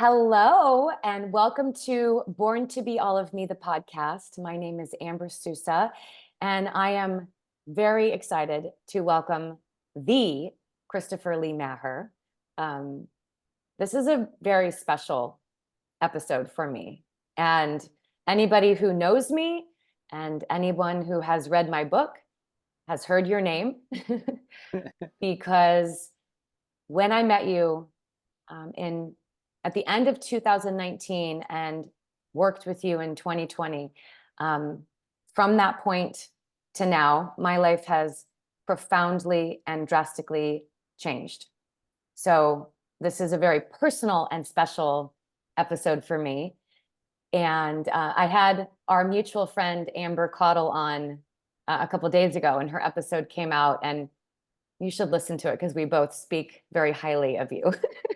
Hello, and welcome to Born to Be All of Me, the podcast. My name is Amber Sousa, and I am very excited to welcome the Christopher Lee Maher. Um, this is a very special episode for me. And anybody who knows me and anyone who has read my book has heard your name because when I met you in at the end of 2019 and worked with you in 2020. From that point to now, my life has profoundly and drastically changed. So this is a very personal and special episode for me. And I had our mutual friend Amber Caudle on a couple of days ago, and her episode came out, and you should listen to it because we both speak very highly of you.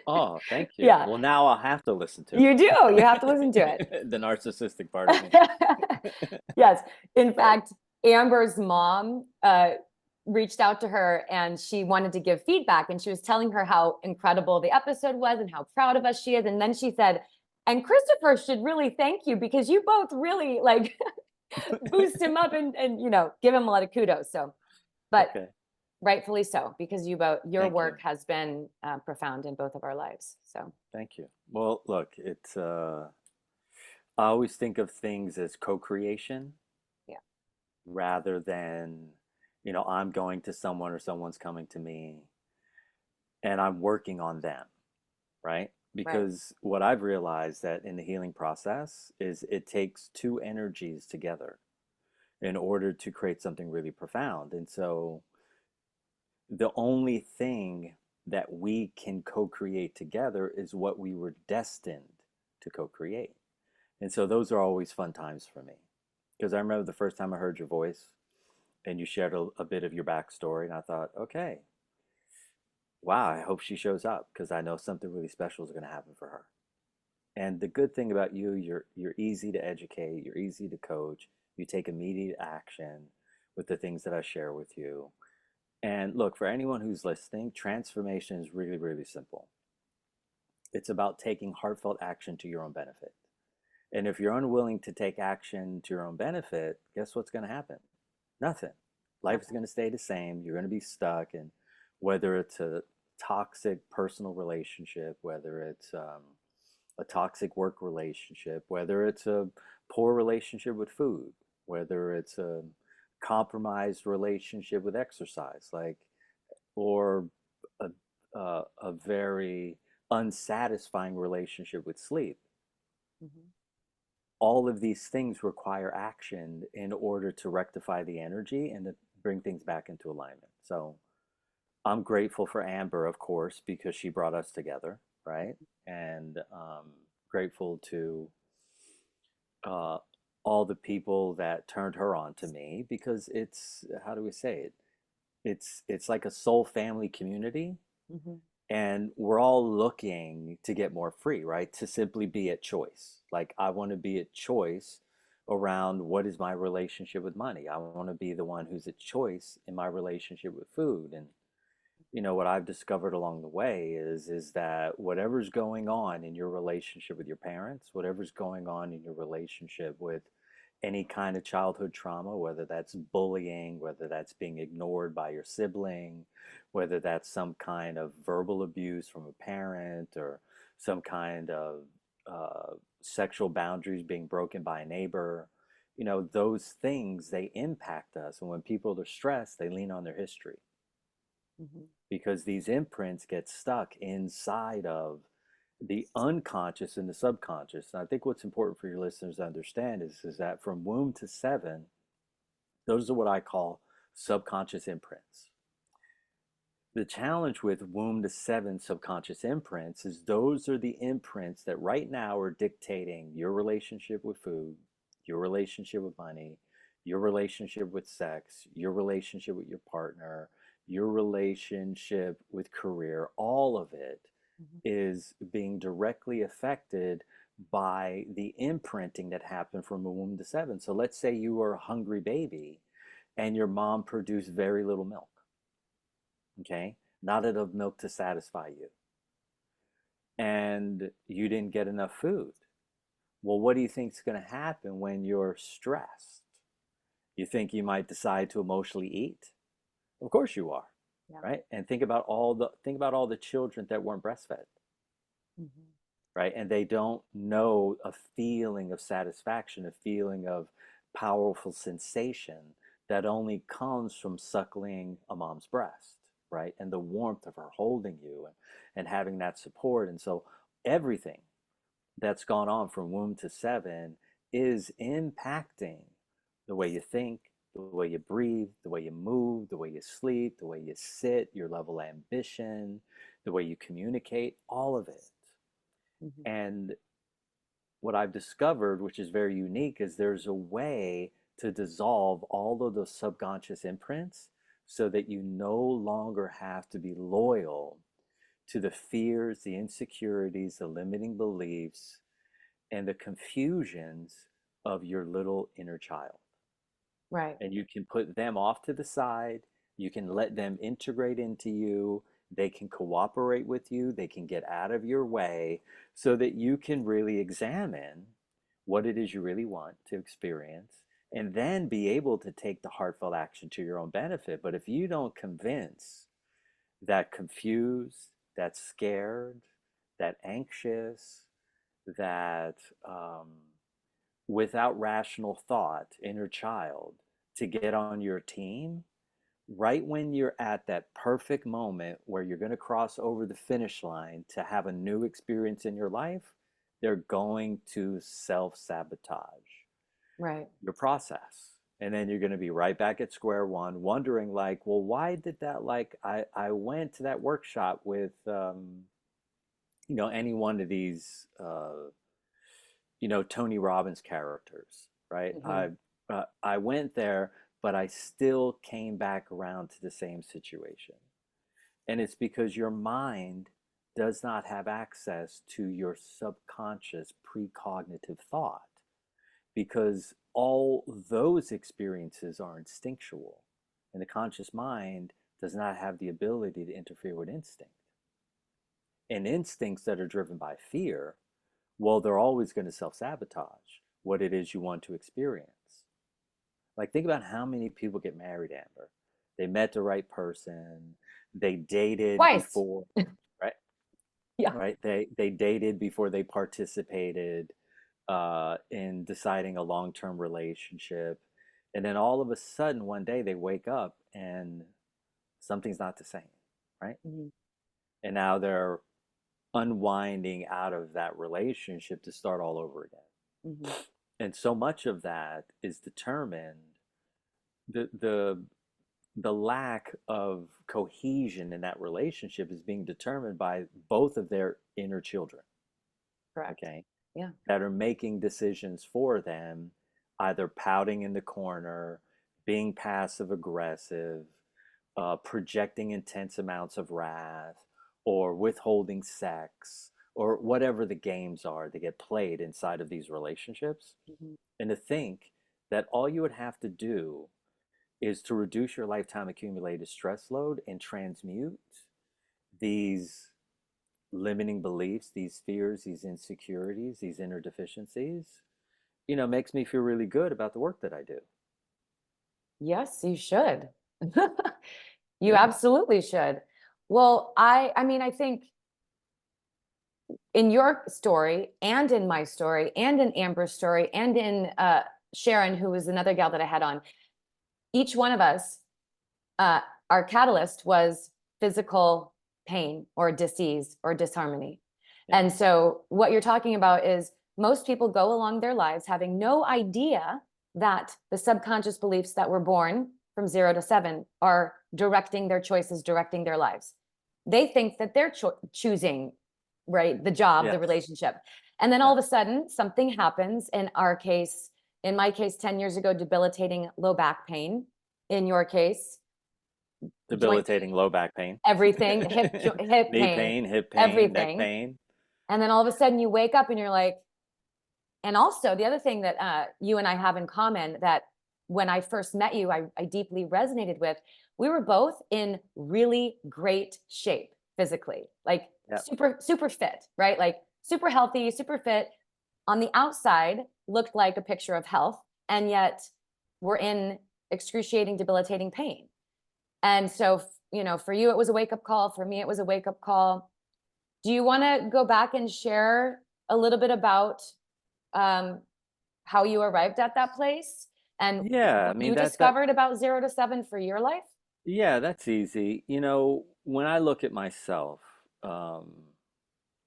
Oh, thank you. Yeah, Well, now I'll have to listen to you do. You have to listen to it. The narcissistic part of me. it. Yes. In fact, Amber's mom reached out to her and she wanted to give feedback. And she was telling her how incredible the episode was and how proud of us she is. And then she said, and Christopher should really thank you because you both really like boost him up and give him a lot of kudos. So, but Okay, rightfully so, because your thank work you. has been profound in both of our lives. So, Thank you. Well, look, I always think of things as co-creation yeah. rather than, I'm going to someone or someone's coming to me and I'm working on them, right? Right. Because what I've realized that in the healing process is it takes two energies together in order to create something really profound. And so the only thing that we can co-create together is what we were destined to co-create. And so those are always fun times for me. Because I remember the first time I heard your voice and you shared a bit of your backstory, and I thought, okay, wow, I hope she shows up because I know something really special is going to happen for her. And the good thing about you, you're easy to educate, you're easy to coach, you take immediate action with the things that I share with you. And look, for anyone who's listening, transformation is really, really simple. It's about taking heartfelt action to your own benefit. And if you're unwilling to take action to your own benefit, guess what's going to happen? Nothing. Life is Okay. going to stay the same. You're going to be stuck. And whether it's a toxic personal relationship, whether it's a toxic work relationship, whether it's a poor relationship with food, whether it's a compromised relationship with exercise, or a, a very unsatisfying relationship with sleep. Mhm. All of these things require action in order to rectify the energy and to bring things back into alignment. So I'm grateful for Amber, of course, because she brought us together, right? And grateful to uh, all the people that turned her on to me because it's, how do we say it? It's like a soul family community, Mhm. and we're all looking to get more free, right? To simply be at choice. Like I want to be at choice around what is my relationship with money. I want to be the one who's at choice in my relationship with food. And what I've discovered along the way is that whatever's going on in your relationship with your parents, whatever's going on in your relationship with any kind of childhood trauma, whether that's bullying, whether that's being ignored by your sibling, whether that's some kind of verbal abuse from a parent or some kind of sexual boundaries being broken by a neighbor, those things, they impact us. And when people are stressed, they lean on their history Mhm. because these imprints get stuck inside of the unconscious and the subconscious. And I think what's important for your listeners to understand is that from womb to seven, those are what I call subconscious imprints. The challenge with womb to seven subconscious imprints is those are the imprints that right now are dictating your relationship with food, your relationship with money, your relationship with sex, your relationship with your partner, your relationship with career. All of it Mhm. is being directly affected by the imprinting that happened from a womb to seven. So let's say you were a hungry baby and your mom produced very little milk, okay? Not enough milk to satisfy you. and you didn't get enough food. Well, what do you think is going to happen when you're stressed? You think you might decide to emotionally eat? Of course you are, Yeah. right? And think about all the children that weren't breastfed, Mhm. right? And they don't know a feeling of satisfaction, a feeling of powerful sensation that only comes from suckling a mom's breast, right? And the warmth of her holding you and having that support. And so everything that's gone on from womb to seven is impacting the way you think, the way you breathe, the way you move, the way you sleep, the way you sit, your level of ambition, the way you communicate, all of it. Mhm. And what I've discovered, which is very unique, is there's a way to dissolve all of those subconscious imprints so that you no longer have to be loyal to the fears, the insecurities, the limiting beliefs, and the confusions of your little inner child. Right. And you can put them off to the side. You can let them integrate into you. They can cooperate with you. They can get out of your way so that you can really examine what it is you really want to experience and then be able to take the heartfelt action to your own benefit. But if you don't convince that confused, that scared, that anxious, that without rational thought inner child to get on your team, right when you're at that perfect moment where you're going to cross over the finish line to have a new experience in your life, they're going to self sabotage Right. your process. And then you're going to be right back at square one, wondering, like, well, why did that? Like, I went to that workshop with, any one of these, Tony Robbins characters, right? Mhm. I went there, but I still came back around to the same situation. And it's because your mind does not have access to your subconscious precognitive thought because all those experiences are instinctual. And the conscious mind does not have the ability to interfere with instinct. And instincts that are driven by fear, well, they're always going to self sabotage what it is you want to experience. Like, think about how many people get married, Amber. They met the right person, they dated Twice. before, right? Yeah. Right? They dated before they participated in deciding a long term relationship. And then all of a sudden, one day they wake up and something's not the same, right? Mhm. And now they're unwinding out of that relationship to start all over again. Mhm. And so much of that is determined the the the lack of cohesion in that relationship is being determined by both of their inner children, Correct. okay, Yeah. that are making decisions for them, either pouting in the corner, being passive aggressive, projecting intense amounts of wrath, or withholding sex, or whatever the games are that get played inside of these relationships. Mhm. And to think that all you would have to do is to reduce your lifetime accumulated stress load and transmute these limiting beliefs, these fears, these insecurities, these inner deficiencies, makes me feel really good about the work that I do. Yes, you should. You Yeah. absolutely should. Well, I mean, I think in your story and in my story and in Amber's story and in Sharon, who was another gal that I had on, each one of us, uh, our catalyst was physical pain or disease or disharmony. Yeah. And so what you're talking about is most people go along their lives having no idea that the subconscious beliefs that were born from 0 to 7 are directing their choices, directing their lives. They think that they're choosing, right, the job, the Yes. relationship. And then all Yeah. of a sudden, something happens. In our case, in my case, 10 years ago, debilitating low back pain. In your case, joint pain, Debilitating low back pain, everything, hip knee pain, pain, hip pain, neck everything. pain. And then all of a sudden you wake up and you're like, and also the other thing that you and I have in common that when I first met you, I deeply resonated with, we were both in really great shape physically, like Yep. super fit, right? Like super healthy, super fit. On the outside, looked like a picture of health, and yet we're in excruciating, debilitating pain. And so, for you, it was a wake up call. For me, it was a wake up call. Do you want to go back and share a little bit about um, how you arrived at that place and Yeah, I what mean you that discovered about 0 to 7 for your life? yeah, that's easy. When I look at myself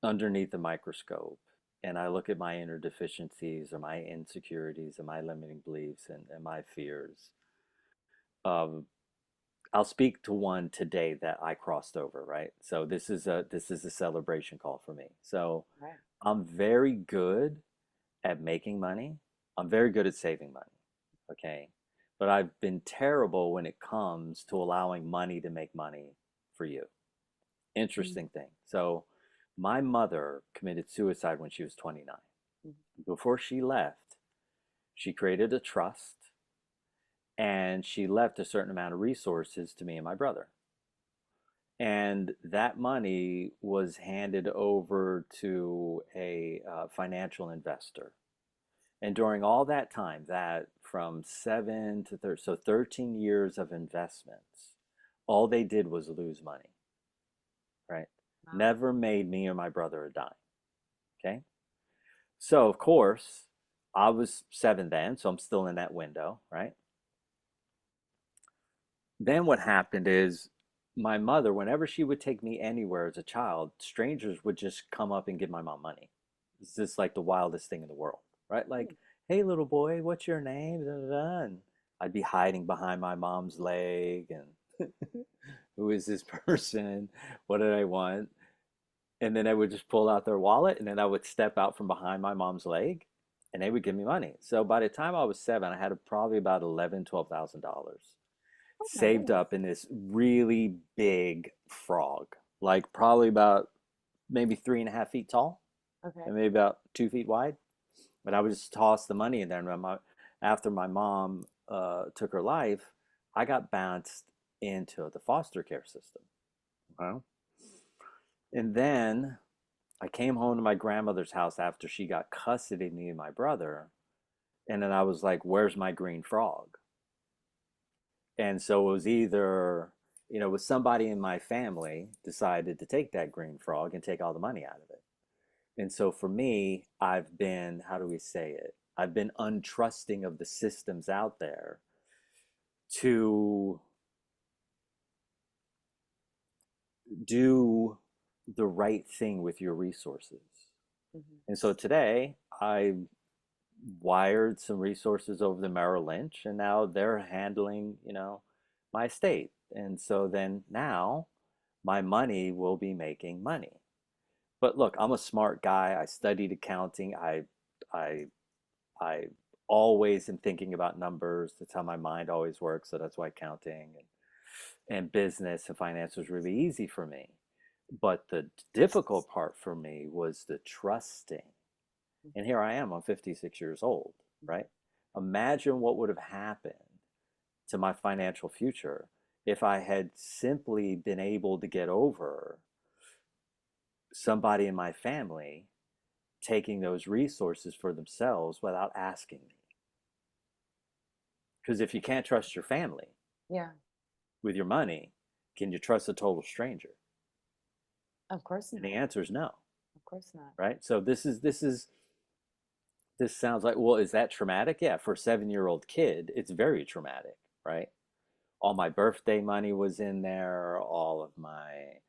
underneath the microscope and I look at my inner deficiencies or my insecurities and my limiting beliefs and my fears, um, I'll speak to one today that I crossed over, right? So this is a celebration call for me. So Right. I'm very good at making money. I'm very good at saving money. Okay. But I've been terrible when it comes to allowing money to make money for you. Mm, Interesting thing. So my mother committed suicide when she was 29. mm. Before she left, she created a trust and she left a certain amount of resources to me and my brother. And that money was handed over to a financial investor. And during all that time, that from 7 to 30, so 13 years of investments, all they did was lose money, right? Wow. Never made me or my brother a dime. Okay. So, of course, I was 7 then, so I'm still in that window, right? Then what happened is my mother, whenever she would take me anywhere as a child, strangers would just come up and give my mom money. It's just like the wildest thing in the world, right? Mm. Like, hey, little boy, what's your name? Da, da, da. And I'd be hiding behind my mom's leg and who is this person? What did I want? And then they would just pull out their wallet and then I would step out from behind my mom's leg and they would give me money. So by the time I was 7, I had probably about $11,000, $12,000 Oh my saved goodness. up in this really big frog, like probably about maybe 3.5 feet tall Okay. and maybe about 2 feet wide. But I would just toss the money in there. And after my mom took her life, I got bounced into the foster care system. Wow. And then I came home to my grandmother's house after she got custody of me and my brother. And then I was like, where's my green frog? And so it was either, was somebody in my family decided to take that green frog and take all the money out of it. And so for me, I've been, how do we say it? I've been untrusting of the systems out there to do the right thing with your resources. Mhm. And so today I wired some resources over to Merrill Lynch and now they're handling, my estate. And so then now my money will be making money. But look, I'm a smart guy. I studied accounting. I I always am thinking about numbers. That's how my mind always works. So that's why accounting and business and finance was really easy for me. But the difficult part for me was the trusting. And here I am, I'm 56 years old, right? Imagine what would have happened to my financial future if I had simply been able to get over somebody in my family taking those resources for themselves without asking me. Because if you can't trust your family Yeah, with your money, can you trust a total stranger? of course And the not. answer is no, Of course not. right? So this sounds like, well, is that traumatic? Yeah, for a 7-year-old kid, it's very traumatic, right? All my birthday money was in there, all of my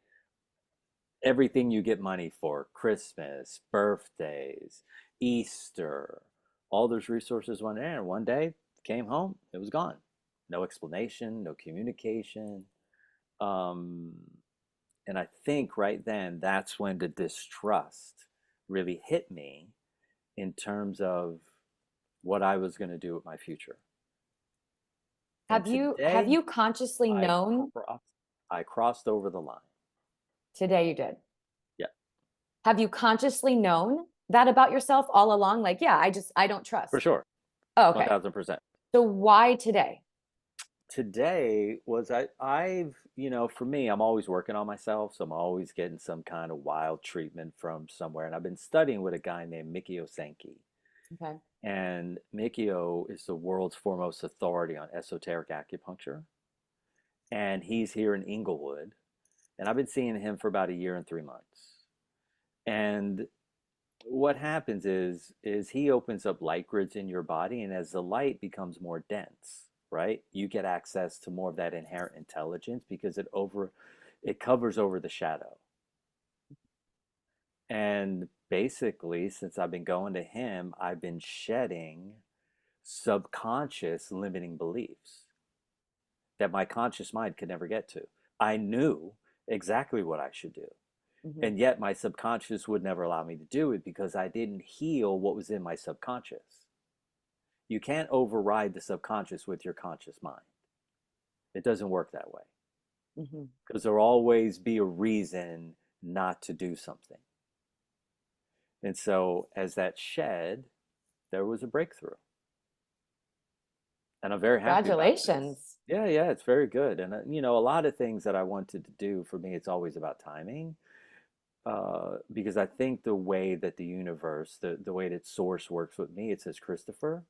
everything you get money for, Christmas, birthdays, Easter, all those resources went in. And one day, came home, it was gone. No explanation, no communication. Um, and I think right then, that's when the distrust really hit me in terms of what I was going to do with my future. And Have today, you consciously I known? crossed, I crossed over the line. Today you did. Yeah, Have you consciously known that about yourself all along? Like, yeah, I don't for trust. sure, Oh, okay. 1000%. So why today? Today was for me, I'm always working on myself, so I'm always getting some kind of wild treatment from somewhere. And I've been studying with a guy named Mikio Senki. Okay. And Mikio is the world's foremost authority on esoteric acupuncture. And he's here in Inglewood. And I've been seeing him for about a year and 3 months. And what happens is he opens up light grids in your body, and as the light becomes more dense, right, you get access to more of that inherent intelligence because it covers over the shadow. And basically, since I've been going to him, I've been shedding subconscious limiting beliefs that my conscious mind could never get to. I knew exactly what I should do. Hmm. And yet my subconscious would never allow me to do it because I didn't heal what was in my subconscious. You can't override the subconscious with your conscious mind. It doesn't work that way Hmm. because there'll always be a reason not to do something. And so, as that shed, there was a breakthrough. And I'm very happy about this. Congratulations. Yeah, yeah, it's very good. And, a lot of things that I wanted to do, for me, it's always about timing. Because I think the way that the universe, the way that source works with me, it says, Christopher,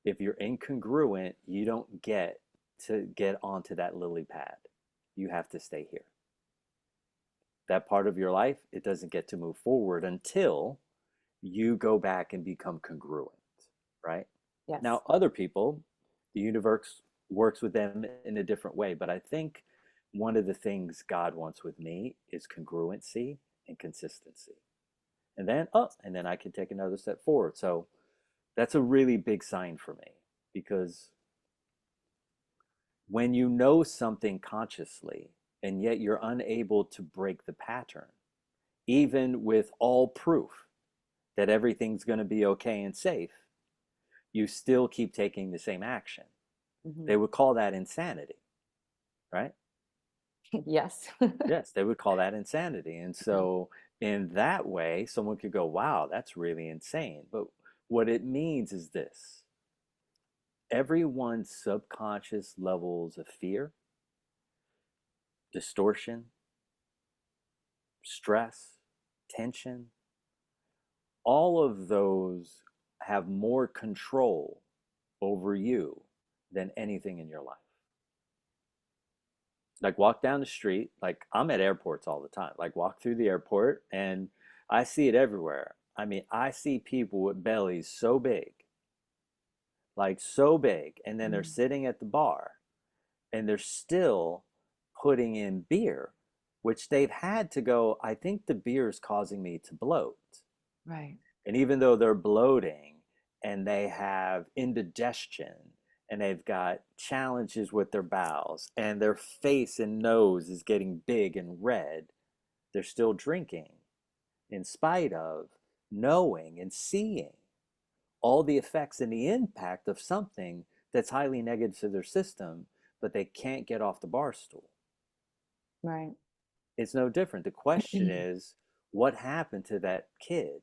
if you're incongruent, you don't get to get onto that lily pad. You have to stay here. That part of your life, it doesn't get to move forward until you go back and become congruent, right? Yes. Now, other people, the universe works with them in a different way, but I think one of the things God wants with me is congruency and consistency. And then I can take another step forward. So that's a really big sign for me because when you know something consciously and yet you're unable to break the pattern, even with all proof that everything's going to be okay and safe, you still keep taking the same action. Hmm. They would call that insanity, right? Yes. Yes, they would call that insanity. And Mhm. so, in that way, someone could go, wow, that's really insane. But what it means is this: everyone's subconscious levels of fear, distortion, stress, tension, all of those have more control over you than anything in your life. Like, walk down the street, like, I'm at airports all the time, like, walk through the airport and I see it everywhere. I mean, I see people with bellies so big, like so big, and then they're Mm. sitting at the bar and they're still putting in beer, which they've had to go, I think the beer is causing me to bloat. Right. And even though they're bloating and they have indigestion and they've got challenges with their bowels and their face and nose is getting big and red, they're still drinking in spite of knowing and seeing all the effects and the impact of something that's highly negative to their system, but they can't get off the bar stool. Right. It's no different. The question is, what happened to that kid?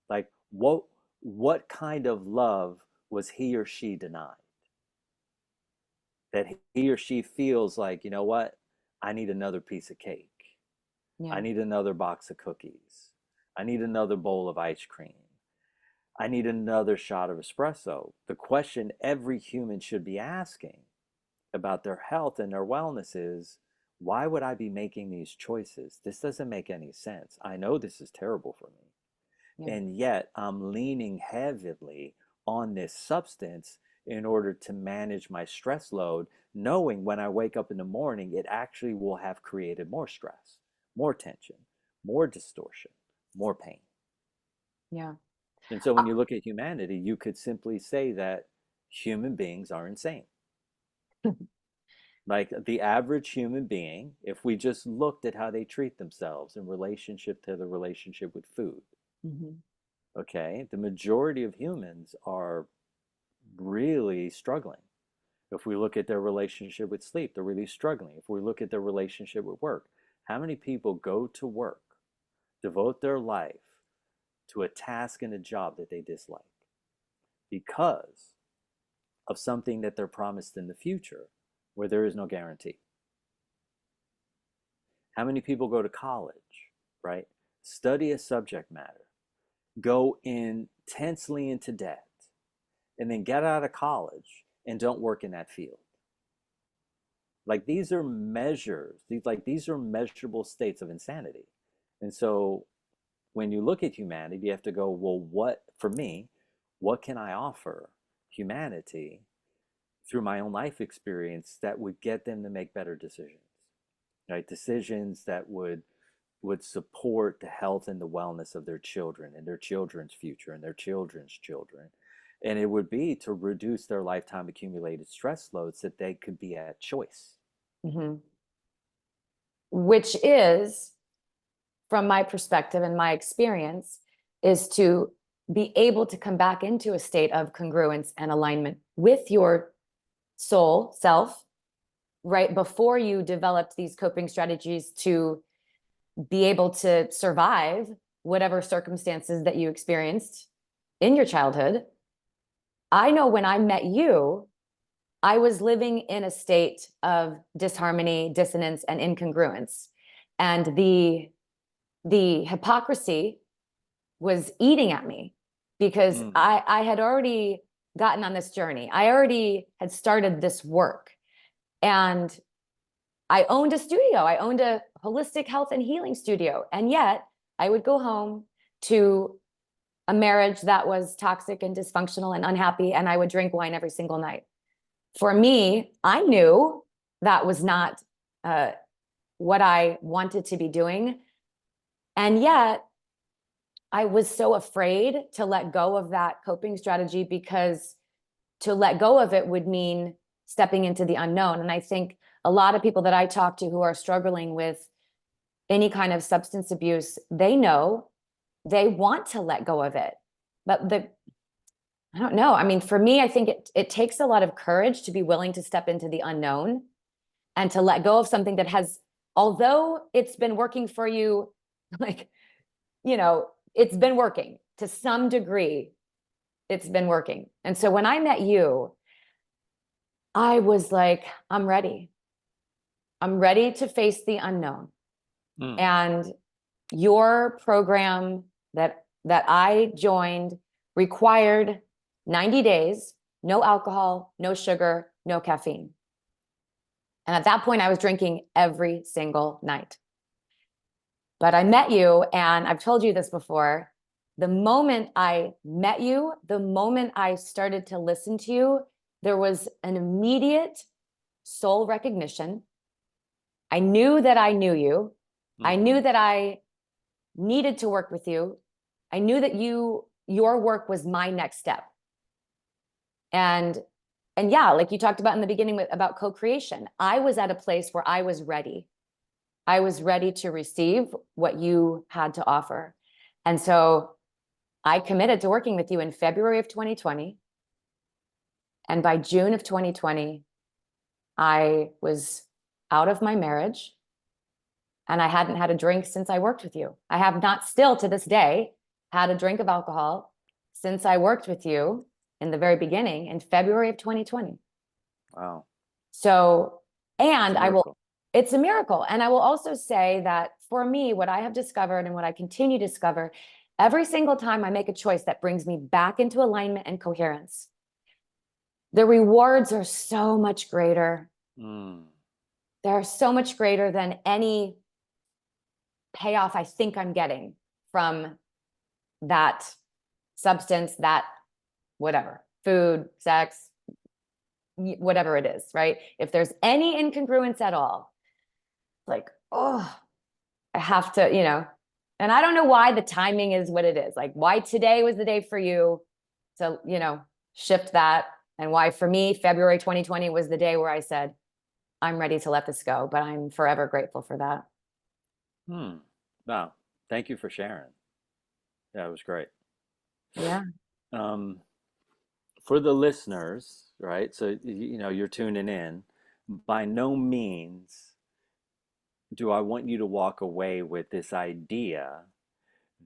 Like, what kind of love was he or she denied? That he or she feels like, you know what? I need another piece of cake. I Yeah. need another box of cookies. I need another bowl of ice cream. I need another shot of espresso. The question every human should be asking about their health and their wellness is, why would I be making these choices? This doesn't make any sense. I know this is terrible for me. Yeah. And yet I'm leaning heavily on this substance in order to manage my stress load, knowing when I wake up in the morning, it actually will have created more stress, more tension, more distortion, more pain. Yeah. And so Uh, when you look at humanity, you could simply say that human beings are insane. Like the average human being, if we just looked at how they treat themselves in relationship to the relationship with food, mhm. okay, the majority of humans are really struggling. If we look at their relationship with sleep, they're really struggling. If we look at their relationship with work, how many people go to work, devote their life to a task and a job that they dislike because of something that they're promised in the future where there is no guarantee? How many people go to college, right? Study a subject matter, go intensely into debt, and then get out of college and don't work in that field. Like these are measures, these are measurable states of insanity. And so when you look at humanity, you have to go, well, what, for me, what can I offer humanity through my own life experience that would get them to make better decisions, right? Decisions that would support the health and the wellness of their children and their children's future and their children's children. And it would be to reduce their lifetime accumulated stress loads that they could be at choice. Mhm. Which is, from my perspective and my experience, is to be able to come back into a state of congruence and alignment with your soul self right before you developed these coping strategies to be able to survive whatever circumstances that you experienced in your childhood. I know when I met you, I was living in a state of disharmony, dissonance, and incongruence. And the hypocrisy was eating at me because Mm. I had already gotten on this journey. I already had started this work. And I owned a studio. I owned a holistic health and healing studio. And yet I would go home to a marriage that was toxic and dysfunctional and unhappy, and I would drink wine every single night. For me, I knew that was not what I wanted to be doing. And yet I was so afraid to let go of that coping strategy because to let go of it would mean stepping into the unknown. And I think a lot of people that I talk to who are struggling with any kind of substance abuse, they know they want to let go of it. But I don't know. I mean, for me, I think it takes a lot of courage to be willing to step into the unknown and to let go of something that has, although it's been working for you, like, it's been working to some degree. It's been working. And so when I met you, I was like, I'm ready. I'm ready to face the unknown. Mm. And your program that I joined required 90 days, no alcohol, no sugar, no caffeine. And at that point, I was drinking every single night. But I met you, and I've told you this before, the moment I met you, the moment I started to listen to you, there was an immediate soul recognition. I knew that I knew you. I knew Mhm. that I needed to work with you. I knew that your work was my next step. And yeah, like you talked about in the beginning about co-creation, I was at a place where I was ready. I was ready to receive what you had to offer. And so I committed to working with you in February of 2020. And by June of 2020, I was out of my marriage and I hadn't had a drink since I worked with you. I have not still to this day had a drink of alcohol since I worked with you in the very beginning in February of 2020. Wow. So, It's and a miracle. it's a miracle. And I will also say that for me, what I have discovered and what I continue to discover, every single time I make a choice that brings me back into alignment and coherence, the rewards are so much greater. Mm. They're so much greater than any payoff I think I'm getting from that substance, that whatever, food, sex, whatever it is, right? If there's any incongruence at all, like, oh, I have to, and I don't know why the timing is what it is, like why today was the day for you to, shift that, and why for me, February 2020 was the day where I said, I'm ready to let this go, but I'm forever grateful for that. Hmm. Wow. Thank you for sharing. That was great. Yeah. Um, for the listeners, right? So you're tuning in. By no means do I want you to walk away with this idea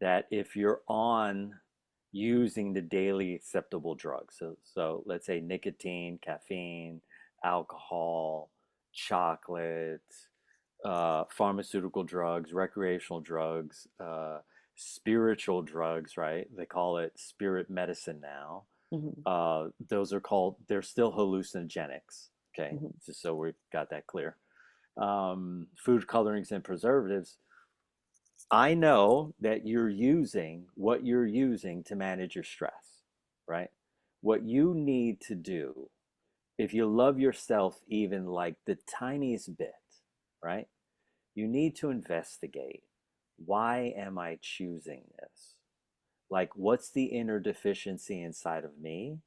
that if you're on using the daily acceptable drugs, so let's say nicotine, caffeine, alcohol, chocolate, pharmaceutical drugs, recreational drugs, spiritual drugs, right? They call it spirit medicine now. Mhm. Those are called, they're still hallucinogenics. Okay, Mhm. just so we've got that clear. Food colorings and preservatives. I know that you're using what you're using to manage your stress, right? What you need to do, if you love yourself even like the tiniest bit, right? You need to investigate, why am I choosing this? Like, what's the inner deficiency inside of me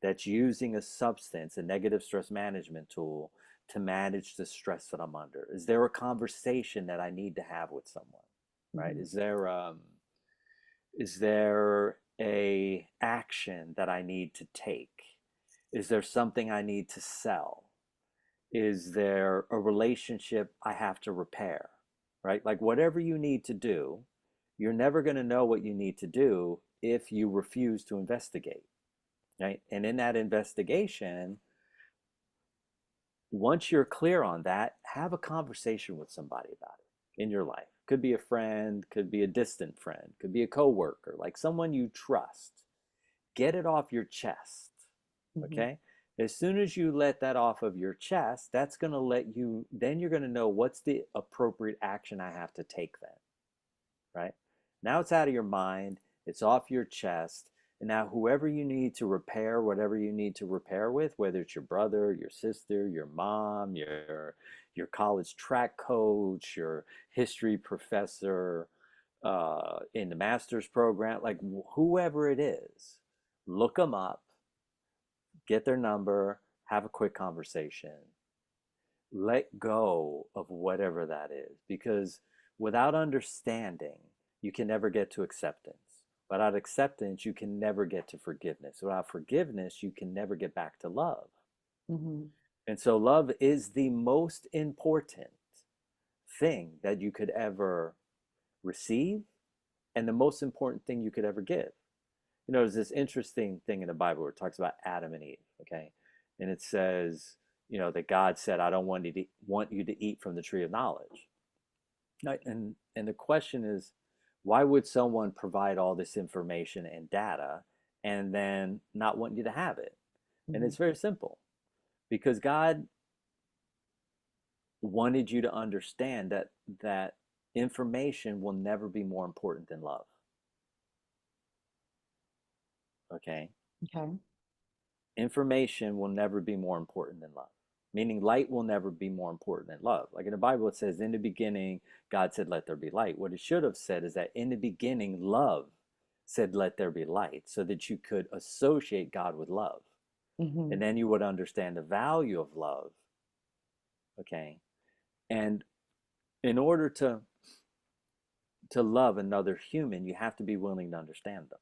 that's using a substance, a negative stress management tool, to manage the stress that I'm under? Is there a conversation that I need to have with someone? Right? Mhm. Is there a action that I need to take? Is there something I need to sell? Is there a relationship I have to repair? Right? Like, whatever you need to do, you're never going to know what you need to do if you refuse to investigate. Right? And in that investigation, once you're clear on that, have a conversation with somebody about it in your life. Could be a friend, could be a distant friend, could be a coworker, like someone you trust. Get it off your chest. Mhm. Okay? As soon as you let that off of your chest, that's going to let you, then you're going to know what's the appropriate action I have to take then, right? Now it's out of your mind, it's off your chest. And now, whoever you need to repair, whatever you need to repair with, whether it's your brother, your sister, your mom, your college track coach, your history professor in the master's program, like whoever it is, look them up, get their number, have a quick conversation, let go of whatever that is. Because without understanding, you can never get to acceptance. Without acceptance, you can never get to forgiveness. Without forgiveness, you can never get back to love. Mhm. And so, love is the most important thing that you could ever receive and the most important thing you could ever give. You know, there's this interesting thing in the Bible where it talks about Adam and Eve, okay? And it says, you know, that God said, I don't want you to eat from the tree of knowledge. Right? And the question is, why would someone provide all this information and data and then not want you to have it? And Mhm. it's very simple. Because God wanted you to understand that information will never be more important than love. Okay? Okay. Information will never be more important than love. Meaning, light will never be more important than love. Like in the Bible, it says, in the beginning, God said, let there be light. What it should have said is that in the beginning, love said, let there be light, so that you could associate God with love. And Mhm. then you would understand the value of love. Okay. And in order to love another human, you have to be willing to understand them.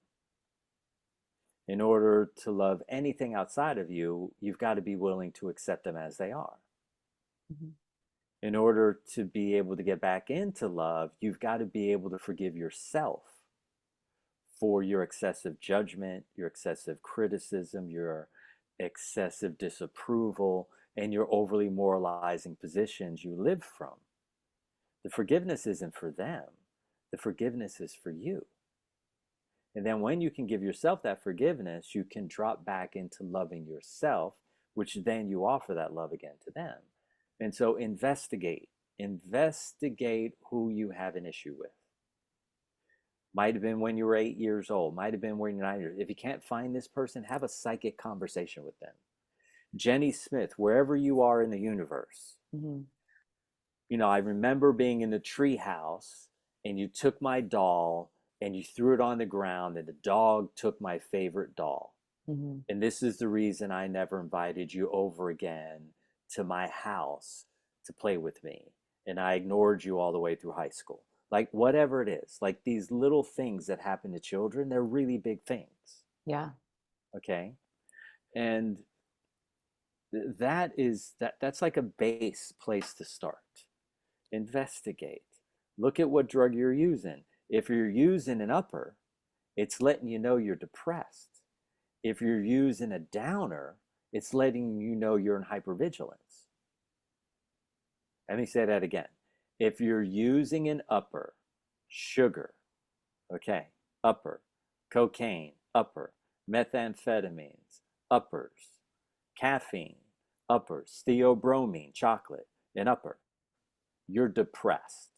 In order to love anything outside of you, you've got to be willing to accept them as they are. Mhm. In order to be able to get back into love, you've got to be able to forgive yourself for your excessive judgment, your excessive criticism, your excessive disapproval, and your overly moralizing positions you live from. The forgiveness isn't for them, the forgiveness is for you. And then when you can give yourself that forgiveness, you can drop back into loving yourself, which then you offer that love again to them. And so investigate who you have an issue with. Might have been when you were 8 years old, might have been when you're 9 years. If you can't find this person, have a psychic conversation with them. Jenny Smith, wherever you are in the universe, Mhm. you know, I remember being in the tree house and you took my doll and you threw it on the ground and the dog took my favorite doll. Mhm. And this is the reason I never invited you over again to my house to play with me. And I ignored you all the way through high school. Like, whatever it is, like these little things that happen to children, they're really big things. Yeah. Okay. And that's like a base place to start. Investigate. Look at what drug you're using. If you're using an upper, it's letting you know you're depressed. If you're using a downer, it's letting you know you're in hypervigilance. Let me say that again. If you're using an upper, sugar, okay, upper, cocaine, upper, methamphetamines, uppers, caffeine, uppers, theobromine, chocolate, an upper, you're depressed.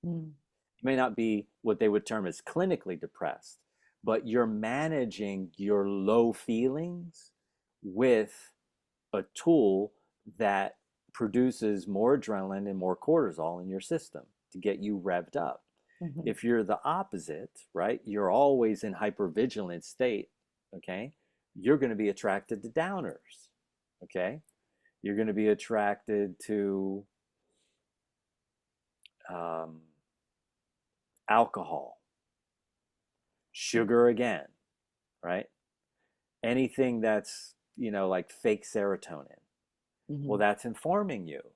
Mm. You may not be what they would term as clinically depressed, but you're managing your low feelings with a tool that produces more adrenaline and more cortisol in your system to get you revved up. Mhm. If you're the opposite, right, you're always in hypervigilant state, okay, you're going to be attracted to downers, okay? You're going to be attracted to um, alcohol, sugar again, right? Anything that's, like fake serotonin. Well, Mhm. that's informing you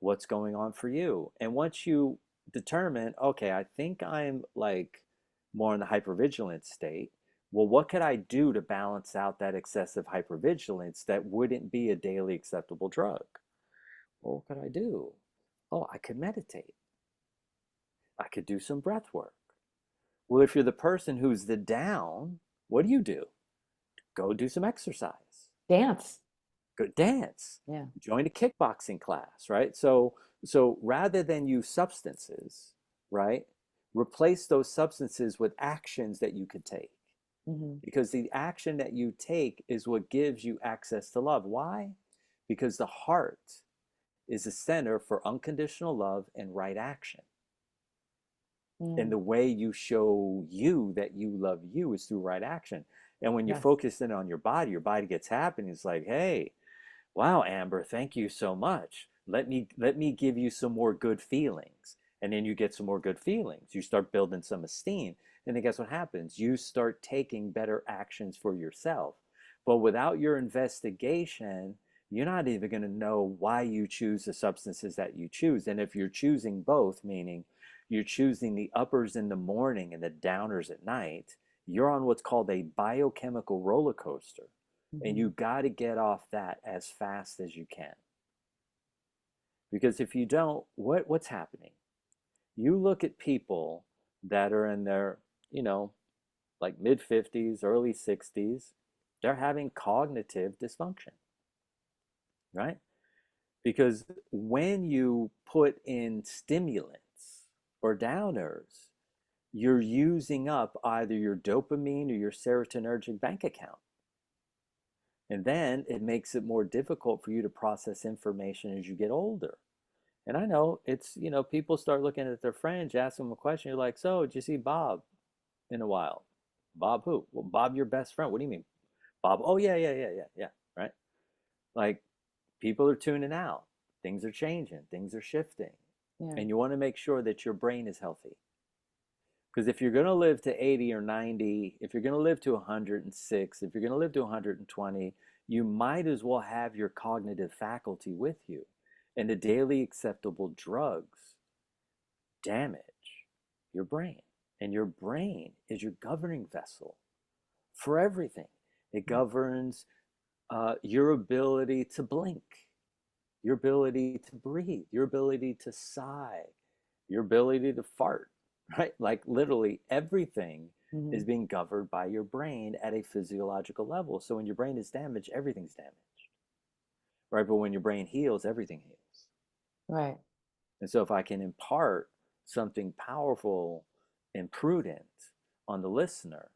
what's going on for you. And once you determine, okay, I think I'm like more in the hypervigilance state, well, what could I do to balance out that excessive hypervigilance that wouldn't be a daily acceptable drug? Well, what could I do? Oh, I could meditate. I could do some breath work. Well, if you're the person who's the down, what do? Go do some exercise. Dance. Go dance. Yeah. Join a kickboxing class, right? So rather than use substances, right? Replace those substances with actions that you could take. Mhm. Because the action that you take is what gives you access to love. Why? Because the heart is the center for unconditional love and right action. And Mm. the way you show you that you love you is through right action. And when you Yes. focus in on your body gets happy and it's like, hey, wow, Amber, thank you so much. Let me give you some more good feelings. And then you get some more good feelings. You start building some esteem. And then guess what happens? You start taking better actions for yourself. But without your investigation, you're not even going to know why you choose the substances that you choose. And if you're choosing both, meaning you're choosing the uppers in the morning and the downers at night, you're on what's called a biochemical roller coaster. And you Mhm. got to get off that as fast as you can. Because if you don't, what's happening? You look at people that are in their, you know, like mid 50s, early 60s, they're having cognitive dysfunction, right? Because when you put in stimulants or downers, you're using up either your dopamine or your serotonergic bank account. And then it makes it more difficult for you to process information as you get older. And I know it's, people start looking at their friends, you ask them a question, you're like, so, did you see Bob in a while? Bob who? Well, Bob, your best friend. What do you mean? Bob, oh, yeah, yeah, yeah, yeah, yeah, right? Like, people are tuning out. Things are changing, things are shifting. Yeah. And you want to make sure that your brain is healthy. Because if you're going to live to 80 or 90, if you're going to live to 106, if you're going to live to 120, you might as well have your cognitive faculty with you. And the daily acceptable drugs damage your brain. And your brain is your governing vessel for everything. It governs your ability to blink, your ability to breathe, your ability to sigh, your ability to fart, right? Like literally everything is Mhm. being governed by your brain at a physiological level. So when your brain is damaged, everything's damaged, right? But when your brain heals, everything heals. Right. And so if I can impart something powerful and prudent on the listener,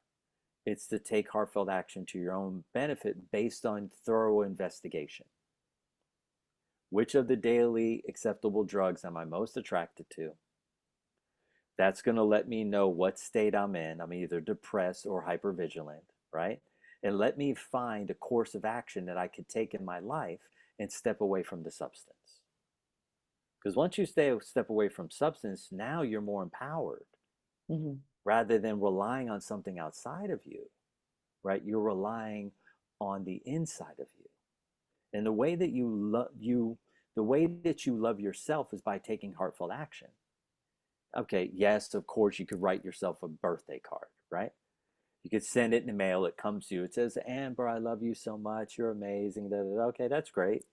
it's to take heartfelt action to your own benefit based on thorough investigation. Which of the daily acceptable drugs am I most attracted to? That's going to let me know what state I'm in. I'm either depressed or hypervigilant, right? And let me find a course of action that I could take in my life and step away from the substance. Because once you step away from substance, now you're more empowered Mhm. rather than relying on something outside of you, right? You're relying on the inside of you. And the way that you love yourself is by taking heartfelt action. Okay, yes, of course, you could write yourself a birthday card, right? You could send it in the mail. It comes to you. It says, Amber, I love you so much. You're amazing. Da, da, da. Okay, that's great.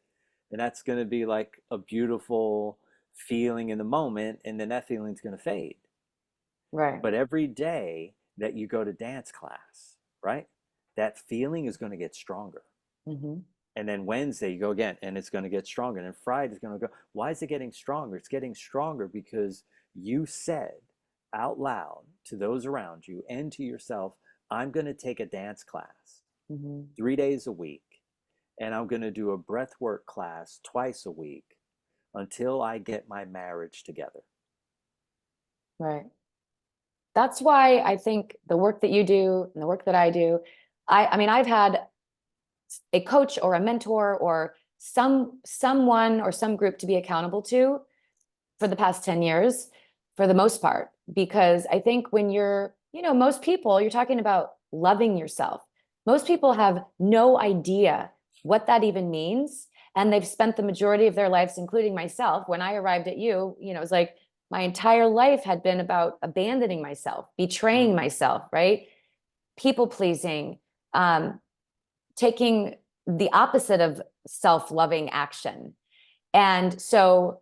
And that's going to be like a beautiful feeling in the moment, and then that feeling's going to fade. Right. But every day that you go to dance class, right, that feeling is going to get stronger. Hmm. And then Wednesday you go again, and it's going to get stronger. And then Friday is going to go. Why is it getting stronger? It's getting stronger because you said out loud to those around you and to yourself, I'm going to take a dance class Hmm. 3 days a week, and I'm going to do a breathwork class twice a week until I get my marriage together. Right. That's why I think the work that you do and the work that I do, I mean, I've had a coach or a mentor or someone or some group to be accountable to for the past 10 years for the most part, because I think when most people, you're talking about loving yourself. Most people have no idea what that even means. And they've spent the majority of their lives, including myself, when I arrived at it was like my entire life had been about abandoning myself, betraying Mm, myself, right? People pleasing, um, taking the opposite of self-loving action. And so,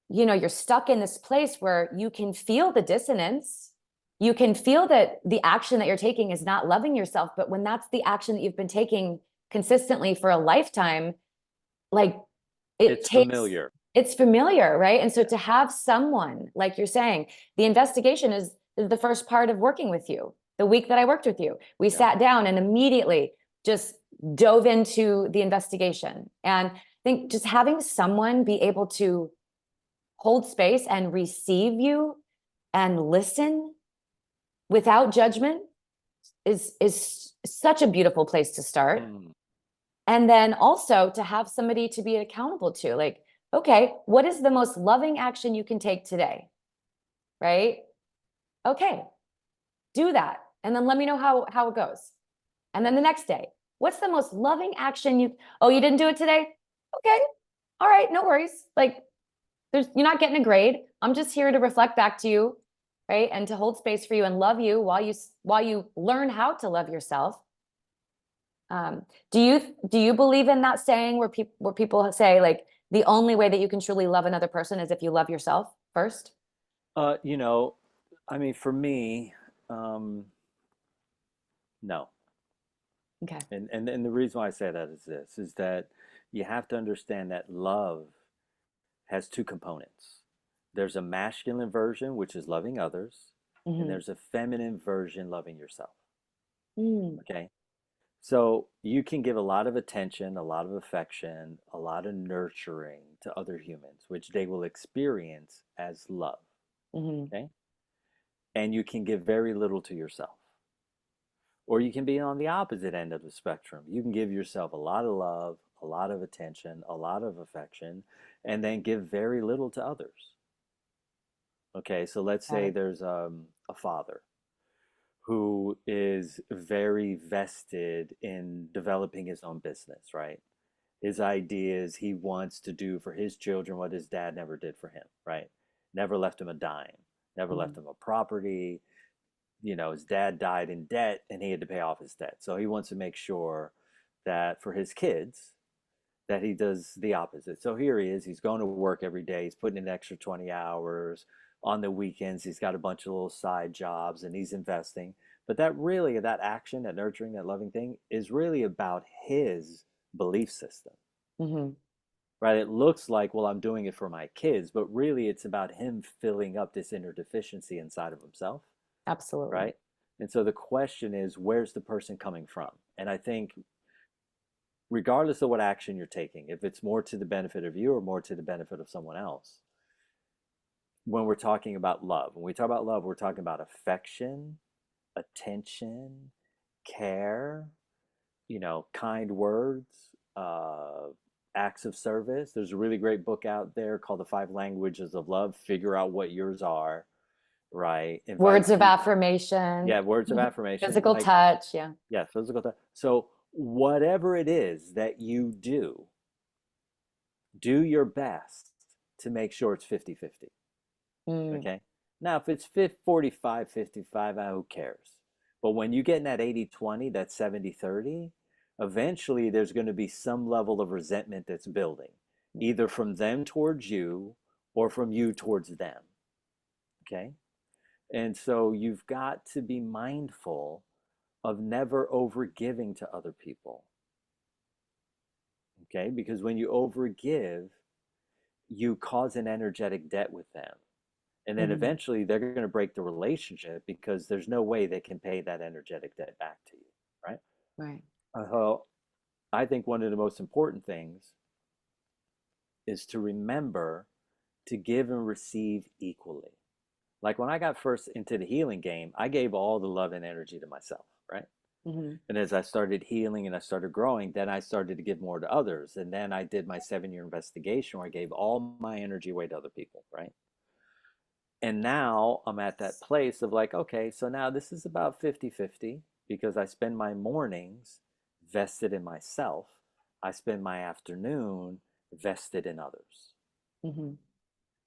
you're stuck in this place where you can feel the dissonance. You can feel that the action that you're taking is not loving yourself. But when that's the action that you've been taking consistently for a lifetime, like it it's takes, familiar. it's familiar, right? And so Yeah. to have someone, like you're saying, the investigation is the first part of working with you. The week that I worked with you, we Yeah. sat down and immediately just dove into the investigation. And I think just having someone be able to hold space and receive you and listen without judgment is such a beautiful place to start. Mm, And then also to have somebody to be accountable to, like, okay, what is the most loving action you can take today? Right? Okay, do that. And then let me know how it goes. And yeah. then the next day, what's the most loving action oh, you didn't do it today? Okay. All right, no worries. Like, you're not getting a grade. I'm just here to reflect back to you, right? And to hold space for you and love you while you learn how to love yourself. Do you believe in that saying where people say, like, the only way that you can truly love another person is if you love yourself first? Uh, you know, I mean, for me, no. Okay. And the reason why I say that is this, is that you have to understand that love has two components. There's a masculine version, which is loving others, and Hmm. there's a feminine version, loving yourself. Mm, Okay. So you can give a lot of attention, a lot of affection, a lot of nurturing to other humans, which they will experience as love. hmm. Okay. And you can give very little to yourself. Or you can be on the opposite end of the spectrum. You can give yourself a lot of love, a lot of attention, a lot of affection, and then give very little to others. Okay, so let's Got say it. there's a father who is very vested in developing his own business, right? His ideas, he wants to do for his children what his dad never did for him, right? Never left him a dime, never left Mhm. him a property. His dad died in debt and he had to pay off his debt. So he wants to make sure that for his kids, that he does the opposite. So here he is, he's going to work every day, he's putting in an extra 20 hours. On the weekends, he's got a bunch of little side jobs and he's investing. But that action, that nurturing, that loving thing is really about his belief system, Mhm. right? It looks like, well, I'm doing it for my kids, but really it's about him filling up this inner deficiency inside of himself, Absolutely. right? And so the question is, where's the person coming from? And I think, regardless of what action you're taking, if it's more to the benefit of you or more to the benefit of someone else, when we're talking about love, when we talk about love, we're talking about affection, attention, care, kind words, acts of service. There's a really great book out there called The Five Languages of Love. Figure out what yours are, right? Invite Words of people. affirmation, Yeah, words of affirmation. physical Like, touch. Yeah. yeah, physical touch. So, whatever it is that you do your best to make sure it's 50-50. Mm, Okay. Now, if it's 45, 55, who cares? But when you get in that 80-20, that 70-30, eventually there's going to be some level of resentment that's building, either from them towards you or from you towards them. Okay. And so you've got to be mindful of never over giving to other people. Okay. Because when you overgive, you cause an energetic debt with them. And then Mhm. eventually they're going to break the relationship because there's no way they can pay that energetic debt back to you. Right. Right. So I think one of the most important things is to remember to give and receive equally. Like when I got first into the healing game, I gave all the love and energy to myself, right? Mhm. And as I started healing and I started growing, then I started to give more to others. And then I did my 7 year investigation where I gave all my energy away to other people, right? And now I'm at that place of like, okay, so now this is about 50-50 because I spend my mornings vested in myself. I spend my afternoon vested in others. Mhm.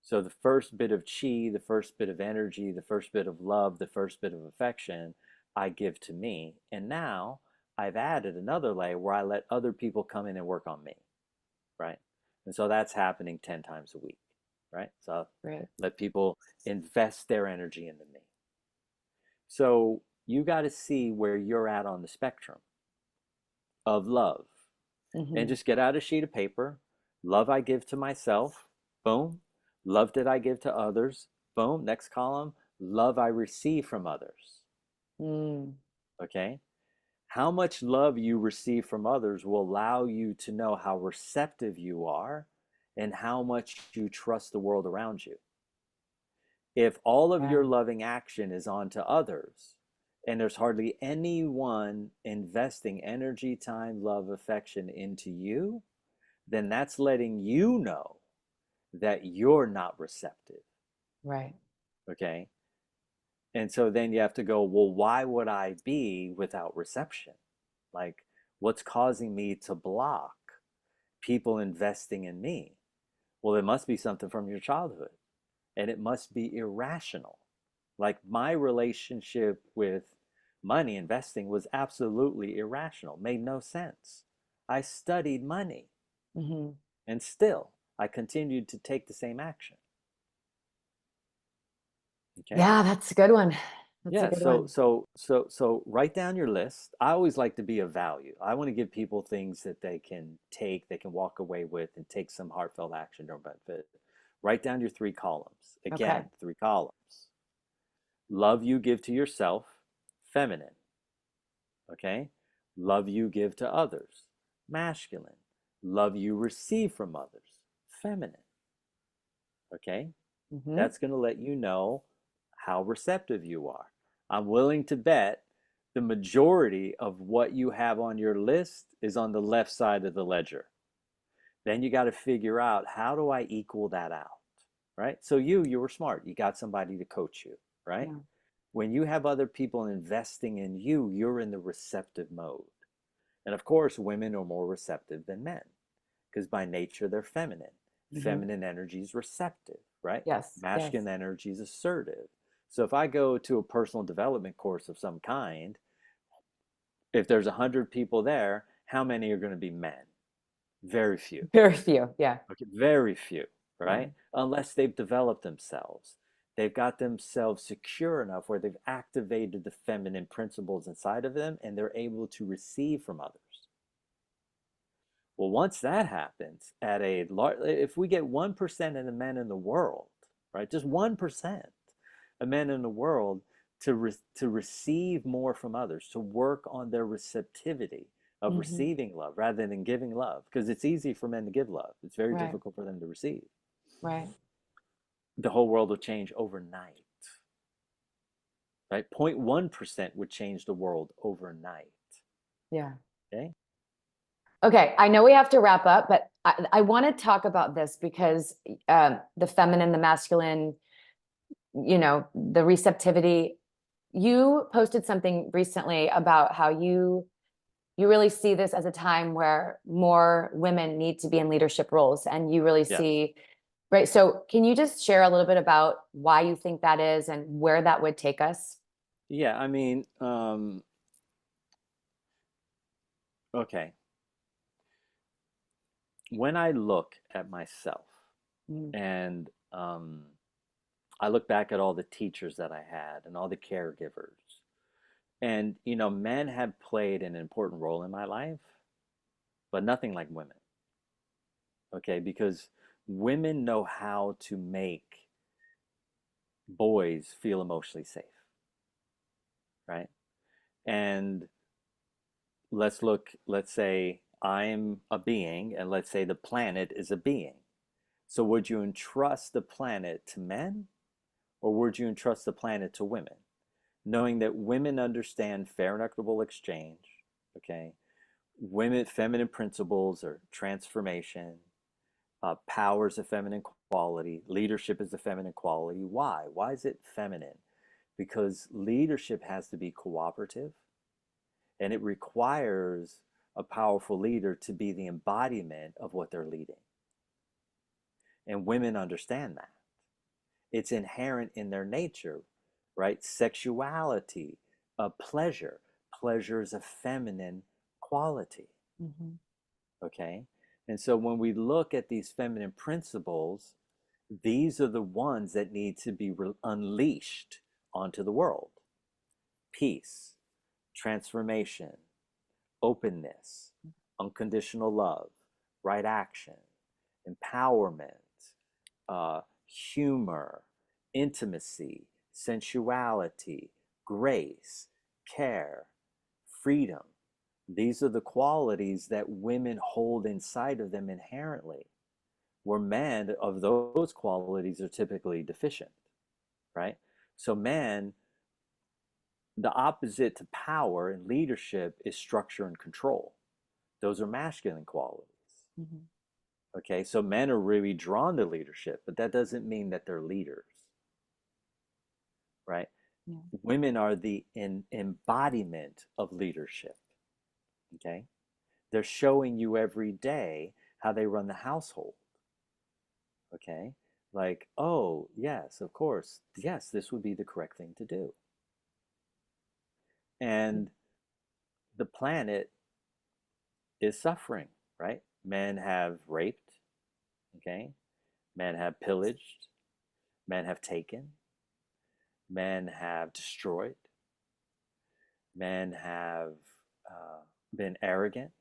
So the first bit of chi, the first bit of energy, the first bit of love, the first bit of affection, I give to me. And now I've added another layer where I let other people come in and work on me, right? And so that's happening 10 times a week, right? So I Right. let people invest their energy into me. So you got to see where you're at on the spectrum of love and Mhm. just get out a sheet of paper. Love I give to myself. Boom. Love did I give to others. Boom. Next column. Love I receive from others. Mm. Okay. How much love you receive from others will allow you to know how receptive you are and how much you trust the world around you. If all of Yeah. your loving action is on to others, and there's hardly anyone investing energy, time, love, affection into you, then that's letting you know that you're not receptive. Right. Okay. And so then you have to go, well, why would I be without reception? Like, what's causing me to block people investing in me? Well, it must be something from your childhood and it must be irrational. Like, my relationship with money investing was absolutely irrational, made no sense. I studied money Mhm. and still I continued to take the same action. Okay. Yeah, that's a good one. That's a Yeah, good so one. so so so write down your list. I always like to be of value. I want to give people things that they can take, they can walk away with and take some heartfelt action or benefit. Write down your 3 columns. Okay. Again, 3 columns. Love you give to yourself, feminine, okay? Love you give to others, masculine. Love you receive from others, feminine, okay? Mhm. That's going to let you know how receptive you are. I'm willing to bet the majority of what you have on your list is on the left side of the ledger. Then you got to figure out, how do I equal that out? Right? So you were smart. You got somebody to coach you, right? Yeah. When you have other people investing in you, you're in the receptive mode. And of course, women are more receptive than men because by nature they're feminine. Mhm. Feminine energy is receptive, right? Yes. Yes. Masculine energy is assertive. So if I go to a personal development course of some kind, if there's 100 people there, how many are going to be men? Very few. Very few. Yeah. Okay, very few, Yeah. right? Unless they've developed themselves. They've got themselves secure enough where they've activated the feminine principles inside of them and they're able to receive from others. Well, once that happens, at a large, if we get 1% of the men in the world, right, just 1% of men in the world to receive more from others, to work on their receptivity of Mhm. receiving love rather than giving love, because it's easy for men to give love. It's very Right. difficult for them to receive. Right. The whole world will change overnight, right? 0.1% would change the world overnight. Yeah. Okay. Okay, I know we have to wrap up, but I want to talk about this because the feminine, the masculine, the receptivity. You posted something recently about how you really see this as a time where more women need to be in leadership roles, and you really Yes. see, right? So can you just share a little bit about why you think that is and where that would take us? Yeah. I mean, okay. When I look at myself Mm. and um, I look back at all the teachers that I had and all the caregivers. And, men have played an important role in my life, but nothing like women. Okay. Because women know how to make boys feel emotionally safe. Right. And let's say I'm a being, and let's say the planet is a being. So would you entrust the planet to men, or would you entrust the planet to women? Knowing that women understand fair and equitable exchange, okay? Women, feminine principles are transformation, power is a feminine quality, leadership is a feminine quality. Why? Why is it feminine? Because leadership has to be cooperative, and it requires a powerful leader to be the embodiment of what they're leading. And women understand that. It's inherent in their nature, right? Sexuality, pleasure. Pleasure is a feminine quality, Mhm. okay? And so when we look at these feminine principles, these are the ones that need to be unleashed onto the world. Peace, transformation, openness, unconditional love, right action, empowerment, humor, intimacy, sensuality, grace, care, freedom. These are the qualities that women hold inside of them inherently, where men of those qualities are typically deficient, right? So, men, the opposite to power and leadership is structure and control. Those are masculine qualities. Mhm. Okay, so men are really drawn to leadership, but that doesn't mean that they're leaders, right? Yeah. Women are the embodiment of leadership. Okay, they're showing you every day how they run the household. Okay, like, oh yes, of course, yes, this would be the correct thing to do. And the planet is suffering, right? Men have raped. Okay, men have pillaged. Men have taken. Men have destroyed. Men have been arrogant.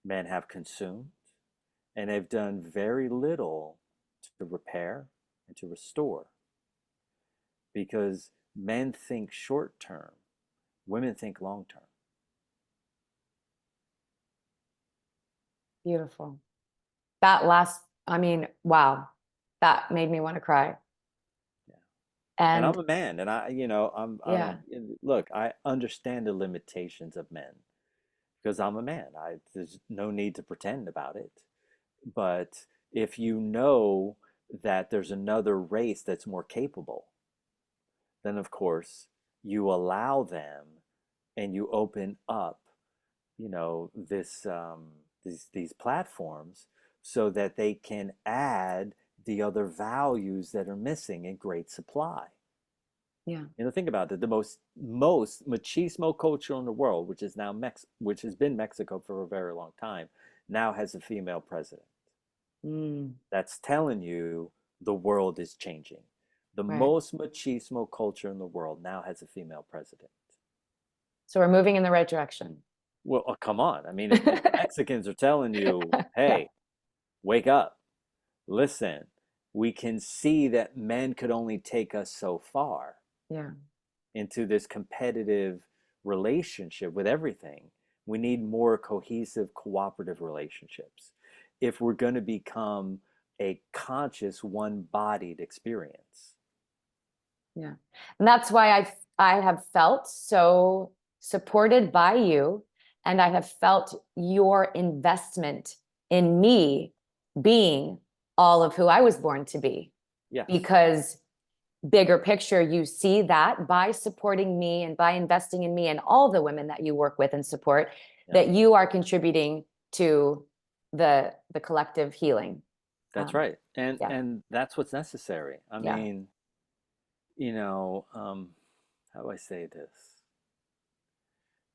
Men have consumed. And they've done very little to repair and to restore, because men think short term, women think long term. Beautiful. That last, I mean, wow, that made me want to cry. Yeah. And I'm And a man, and yeah, look, I understand the limitations of men because I'm a man. There's no need to pretend about it. But if you know that there's another race that's more capable, then of course you allow them, and you open up, these platforms so that they can add the other values that are missing in great supply. yeah, Think about it. The most machismo culture in the world, which has been Mexico for a very long time, now has a female president. mm, That's telling you the world is changing. The right. most machismo culture in the world now has a female president. So we're moving in the right direction. Well, come on. I mean, if the Mexicans are telling you, hey, wake up, listen, we can see that men could only take us so far Yeah, into this competitive relationship with everything. We need more cohesive, cooperative relationships if we're going to become a conscious, one bodied experience. yeah. And that's why I have felt so supported by you, and I have felt your investment in me being all of who I was born to be. Yes, Because bigger picture, you see that by supporting me and by investing in me and all the women that you work with and support, yeah, that you are contributing to the collective healing. that's Um, right. And yeah, and that's what's necessary. I yeah, mean, you know, um, how do I say this?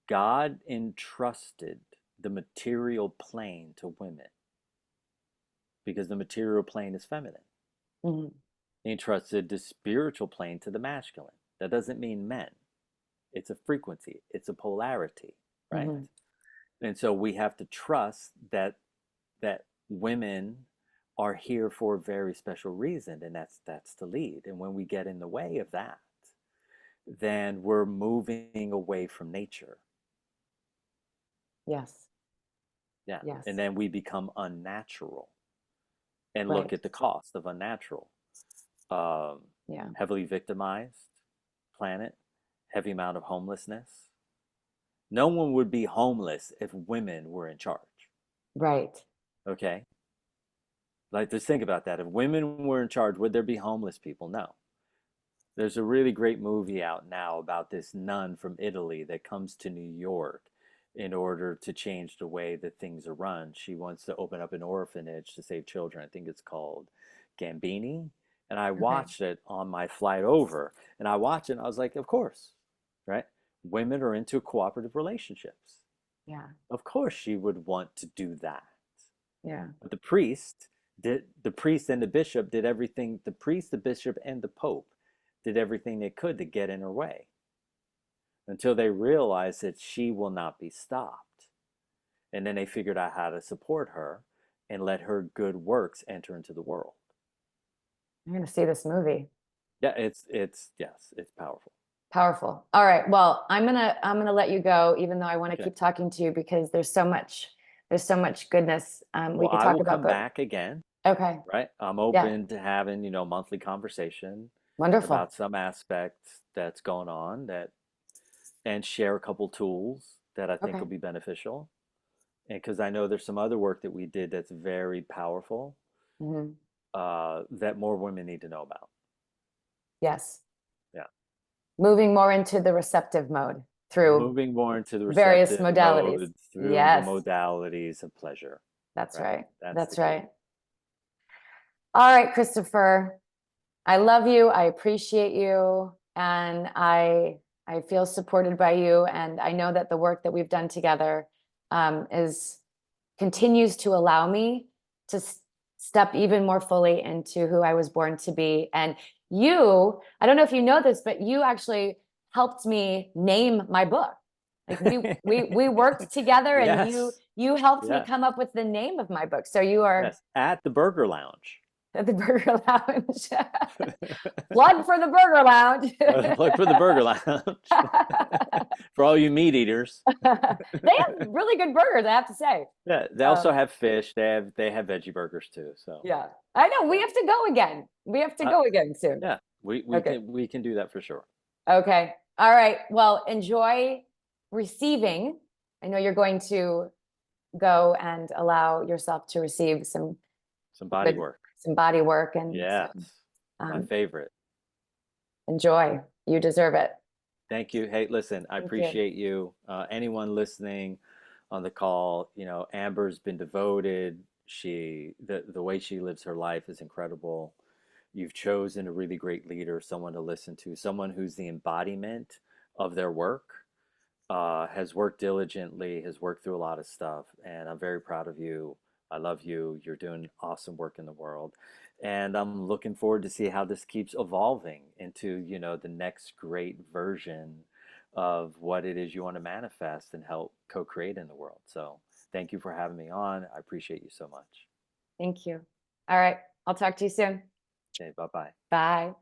God entrusted the material plane to women because the material plane is feminine. Mhm. He entrusted the spiritual plane to the masculine. That doesn't mean men. It's a frequency, it's a polarity, right? Mhm. And so we have to trust that women are here for a very special reason, and that's to lead. And when we get in the way of that, then we're moving away from nature. Yes. Yeah. And Yes. then we become unnatural. And look Right. at the cost of unnatural. Um, Yeah. Heavily victimized planet, heavy amount of homelessness. No one would be homeless if women were in charge. Right. Okay. Like, just think about that. If women were in charge, would there be homeless people? No. There's a really great movie out now about this nun from Italy that comes to New York in order to change the way that things are run. She wants to open up an orphanage to save children. I think it's called Gambini. And I Okay. watched it on my flight over. And I watched it and I was like, of course, right? Women are into cooperative relationships. Yeah. Of course she would want to do that. Yeah. But the priest and the bishop did everything, the priest, the bishop, and the pope did everything they could to get in her way until they realized that she will not be stopped. And then they figured out how to support her and let her good works enter into the world. I'm gonna see this movie. Yeah, it's yes, it's powerful. Powerful. All right. Well, I'm gonna let you go, even though I want to Okay. keep talking to you because there's so much goodness we Well, could I talk will about. come But back again, okay. right? I'm Yeah. open to having, monthly conversation Wonderful. about some aspect that's going on that and share a couple tools that I think will Okay. be beneficial. And because I know there's some other work that we did that's very powerful, Hmm. that more women need to know about. Yes. Yeah. Moving more into the receptive mode through Moving more into the various receptive modalities. mode through the Yes, modalities of pleasure, that's right? right. That's the That's key. right. All right, Christopher. I love you. I appreciate you, and I feel supported by you. And I know that the work that we've done together is continues to allow me to step even more fully into who I was born to be. And you, I don't know if you know this, but you actually helped me name my book. Like we worked together, and Yes. you helped me Yeah. come up with the name of my book. So you are Yes. At the Burger Lounge. at the Burger Lounge. Plug for the Burger Lounge. Plug for the Burger Lounge. For all you meat eaters. They have really good burgers, I have to say. Yeah, they also have fish. They have veggie burgers too. So Yeah, I know. We yeah, have to go again. We have to uh, go again soon. yeah, we Okay. can do that for sure. Okay. All right. Well, enjoy receiving. I know you're going to go and allow yourself to receive Some body good, work. some body work and Yes, my um, favorite. enjoy. You deserve it. Thank you. Hey, listen, I Thank you. appreciate you. Anyone listening on the call, Amber's been devoted. The way she lives her life is incredible. You've chosen a really great leader, someone to listen to, someone who's the embodiment of their work, has worked diligently, has worked through a lot of stuff, and I'm very proud of you. I love you. You're doing awesome work in the world. And I'm looking forward to see how this keeps evolving into, the next great version of what it is you want to manifest and help co-create in the world. So thank you for having me on. I appreciate you so much. Thank you. All right. I'll talk to you soon. Okay, bye-bye. Bye.